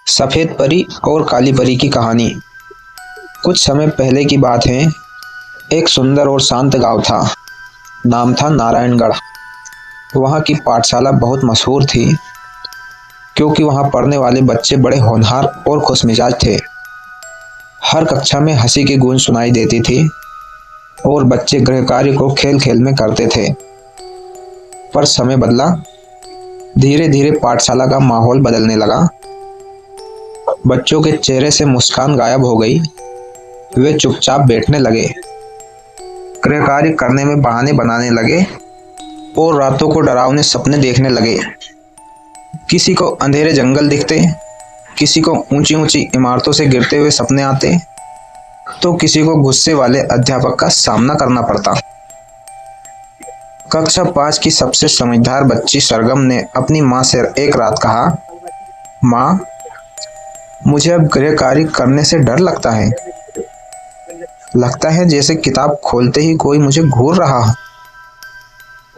सफेद परी और काली परी की कहानी। कुछ समय पहले की बात है। एक सुंदर और शांत गांव था। नाम था नारायणगढ़। वहाँ की पाठशाला बहुत मशहूर थी क्योंकि वहाँ पढ़ने वाले बच्चे बड़े होनहार और खुशमिजाज थे। हर कक्षा में हंसी की गूंज सुनाई देती थी और बच्चे गृह कार्य को खेल खेल में करते थे। पर समय बदला। धीरे धीरे पाठशाला का माहौल बदलने लगा। बच्चों के चेहरे से मुस्कान गायब हो गई। वे चुपचाप बैठने लगे, गृह कार्य करने में बहाने बनाने लगे और रातों को डरावने सपने देखने लगे। किसी को अंधेरे जंगल दिखते, किसी को ऊंची ऊंची इमारतों से गिरते हुए सपने आते, तो किसी को गुस्से वाले अध्यापक का सामना करना पड़ता। कक्षा 5 की सबसे समझदार बच्ची सरगम ने अपनी माँ से एक रात कहा, माँ, मुझे अब गृह कार्य करने से डर लगता है। लगता है जैसे किताब खोलते ही कोई मुझे घूर रहा हो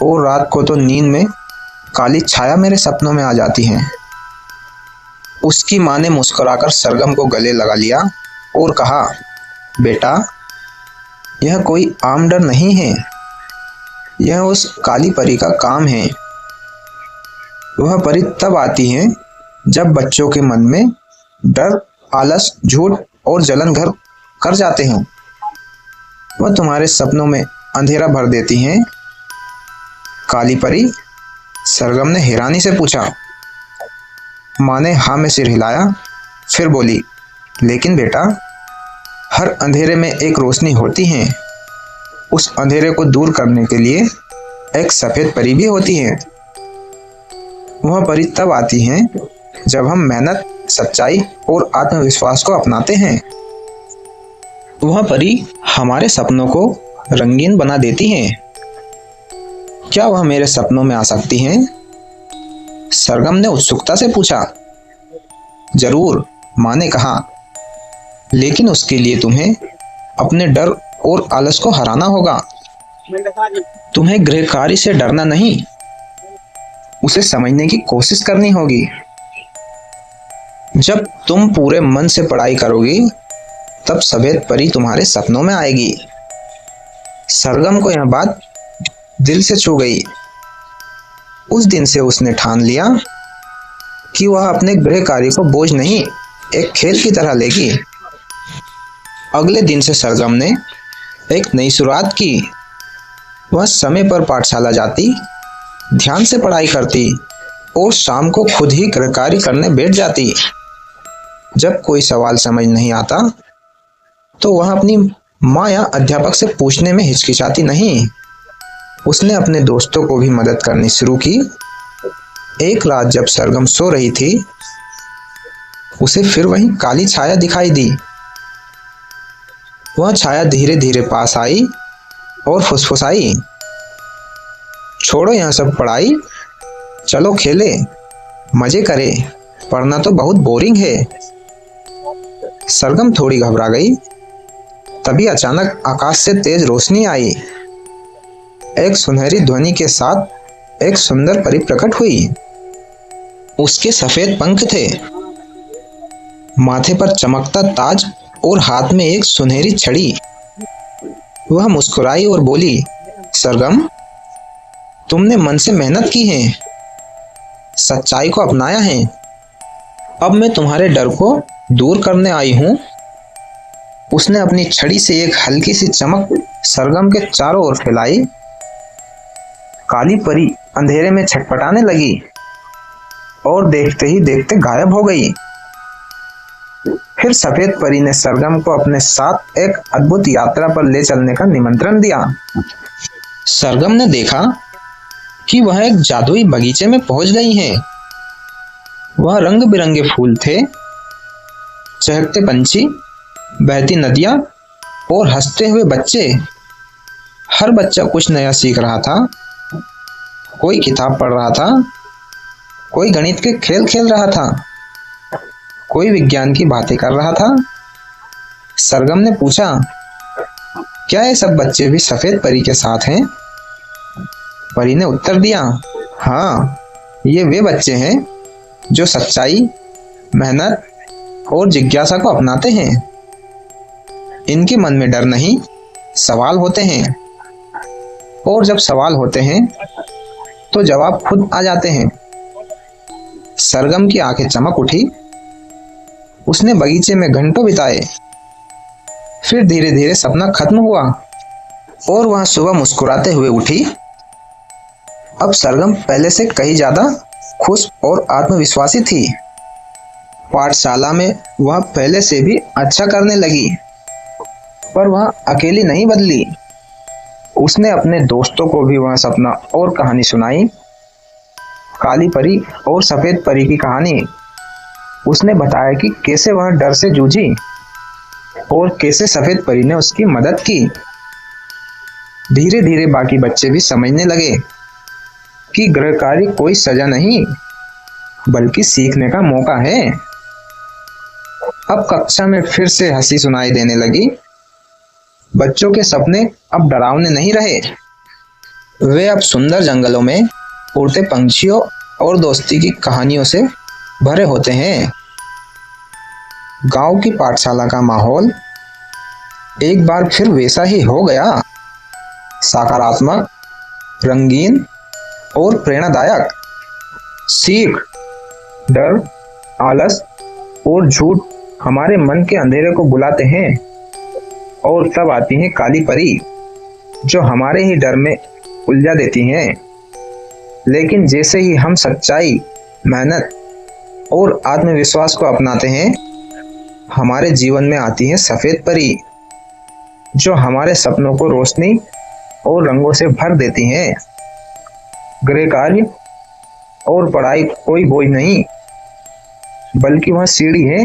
और रात को तो नींद में काली छाया मेरे सपनों में आ जाती है। उसकी माँ ने मुस्कुराकर सरगम को गले लगा लिया और कहा, बेटा, यह कोई आम डर नहीं है, यह उस काली परी का काम है। वह परी तब आती है जब बच्चों के मन में डर, आलस, झूठ और जलन घर कर जाते हैं। वह तुम्हारे सपनों में अंधेरा भर देती हैं। काली परी? सरगम ने हैरानी से पूछा। माँ ने हाँ में सिर हिलाया, फिर बोली, लेकिन बेटा, हर अंधेरे में एक रोशनी होती है। उस अंधेरे को दूर करने के लिए एक सफेद परी भी होती है। वह परी तब आती है जब हम मेहनत, सच्चाई और आत्मविश्वास को अपनाते हैं। वह परी हमारे सपनों को रंगीन बना देती हैं। क्या वह मेरे सपनों में आ सकती हैं? सरगम ने उत्सुकता से पूछा। जरूर, माँ ने कहा, लेकिन उसके लिए तुम्हें अपने डर और आलस को हराना होगा। तुम्हें गृह कार्य से डरना नहीं, उसे समझने की कोशिश करनी होगी। जब तुम पूरे मन से पढ़ाई करोगी तब सफेद परी तुम्हारे सपनों में आएगी। सरगम को यह बात दिल से छू गई। उस दिन से उसने ठान लिया कि वह अपने गृह कार्य को बोझ नहीं, एक खेल की तरह लेगी। अगले दिन से सरगम ने एक नई शुरुआत की। वह समय पर पाठशाला जाती, ध्यान से पढ़ाई करती और शाम को खुद ही गृह कार्य करने बैठ जाती। जब कोई सवाल समझ नहीं आता तो वह अपनी माँ या अध्यापक से पूछने में हिचकिचाती नहीं। उसने अपने दोस्तों को भी मदद करनी शुरू की। एक रात जब सरगम सो रही थी, उसे फिर वही काली छाया दिखाई दी। वह छाया धीरे धीरे पास आई और फुसफुसाई, छोड़ो यह सब पढ़ाई, चलो खेले, मजे करें, पढ़ना तो बहुत बोरिंग है। सरगम थोड़ी घबरा गई। तभी अचानक आकाश से तेज रोशनी आई। एक सुनहरी ध्वनि के साथ एक सुंदर परी प्रकट हुई। उसके सफेद पंख थे, माथे पर चमकता ताज और हाथ में एक सुनहरी छड़ी। वह मुस्कुराई और बोली, सरगम, तुमने मन से मेहनत की है, सच्चाई को अपनाया है। अब मैं तुम्हारे डर को दूर करने आई हूं। उसने अपनी छड़ी से एक हल्की सी चमक सरगम के चारों ओर फैलाई। काली परी अंधेरे में छटपटाने लगी और देखते ही देखते गायब हो गई। फिर सफेद परी ने सरगम को अपने साथ एक अद्भुत यात्रा पर ले चलने का निमंत्रण दिया। सरगम ने देखा कि वह एक जादुई बगीचे में पहुंच गई है। वह रंग बिरंगे फूल थे, चहकते पंछी, बहती नदियां और हंसते हुए बच्चे। हर बच्चा कुछ नया सीख रहा था। कोई किताब पढ़ रहा था, कोई गणित के खेल खेल रहा था, कोई विज्ञान की बातें कर रहा था। सरगम ने पूछा, क्या ये सब बच्चे भी सफेद परी के साथ हैं? परी ने उत्तर दिया, हाँ, ये वे बच्चे हैं जो सच्चाई, मेहनत और जिज्ञासा को अपनाते हैं। इनके मन में डर नहीं, सवाल होते हैं, और जब सवाल होते हैं तो जवाब खुद आ जाते हैं। सरगम की आंखें चमक उठी। उसने बगीचे में घंटों बिताए। फिर धीरे धीरे सपना खत्म हुआ और वह सुबह मुस्कुराते हुए उठी। अब सरगम पहले से कहीं ज्यादा खुश और आत्मविश्वासी थी। पाठशाला में वह पहले से भी अच्छा करने लगी, पर वह अकेली नहीं बदली। उसने अपने दोस्तों को भी वह सपना और कहानी सुनाई, काली परी और सफेद परी की कहानी। उसने बताया कि कैसे वह डर से जूझी और कैसे सफेद परी ने उसकी मदद की। धीरे धीरे बाकी बच्चे भी समझने लगे कि गृह कार्य कोई सजा नहीं, बल्कि सीखने का मौका है। अब कक्षा में फिर से हंसी सुनाई देने लगी। बच्चों के सपने अब डरावने नहीं रहे। वे अब सुंदर जंगलों में उड़ते पंछियों और दोस्ती की कहानियों से भरे होते हैं। गांव की पाठशाला का माहौल एक बार फिर वैसा ही हो गया, सकारात्मक, रंगीन और प्रेरणादायक। सीख, डर, आलस और झूठ हमारे मन के अंधेरे को बुलाते हैं, और तब आती है काली परी जो हमारे ही डर में उलझा देती हैं। लेकिन जैसे ही हम सच्चाई, मेहनत और आत्मविश्वास को अपनाते हैं, हमारे जीवन में आती है सफेद परी जो हमारे सपनों को रोशनी और रंगों से भर देती हैं। गृह कार्य और पढ़ाई कोई बोझ नहीं, बल्कि वह सीढ़ी है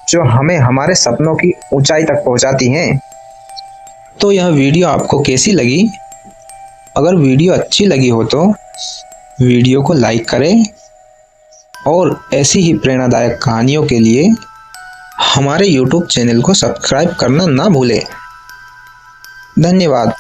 जो हमें हमारे सपनों की ऊंचाई तक पहुंचाती है। तो यह वीडियो आपको कैसी लगी? अगर वीडियो अच्छी लगी हो तो वीडियो को लाइक करें, और ऐसी ही प्रेरणादायक कहानियों के लिए हमारे YouTube चैनल को सब्सक्राइब करना ना भूलें। धन्यवाद।